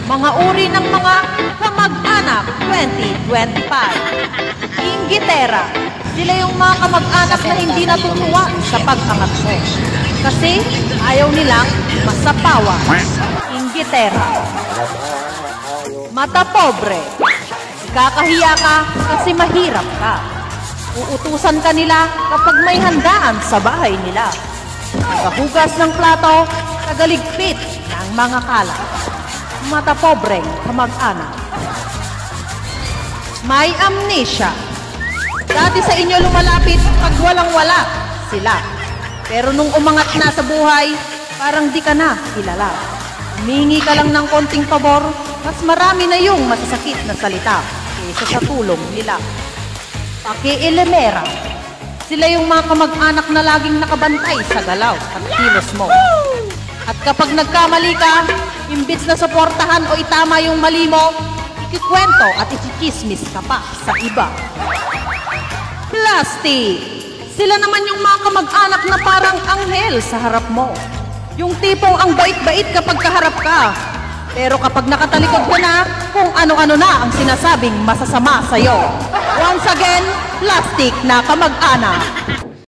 Mga uri ng mga kamag-anak 2025. Inggitera. Sila yung mga kamag-anak na hindi natutuwa sa pag-angat mo. Kasi ayaw nilang masapawa. Inggitera. Mata pobre. Ikakahiya ka kasi mahirap ka. Uutusan ka nila kapag may handaan sa bahay nila. Tagahugas ng plato, tagaligpit ng mga kalat. Mata pobreng kamag-anak. May amnesia. Dati sa inyo lumalapit pag walang-wala sila. Pero nung umangat na sa buhay, parang di ka na kilala. Humingi ka lang ng konting pabor, mas marami na yung masasakit na salita kaysa sa tulong nila. Pakiilemera. Sila yung mga kamag-anak na laging nakabantay sa galaw at kilos mo. At kapag nagkamali ka, imbits na suportahan o itama yung mali mo, ikikwento at ikikismis ka pa sa iba. Plastic. Sila naman yung mga kamag-anak na parang anghel sa harap mo. Yung tipong ang bait-bait kapag kaharap ka. Pero kapag nakatalikod ka na, kung ano-ano na ang sinasabing masasama sa'yo. Once again, plastic na kamag-anak.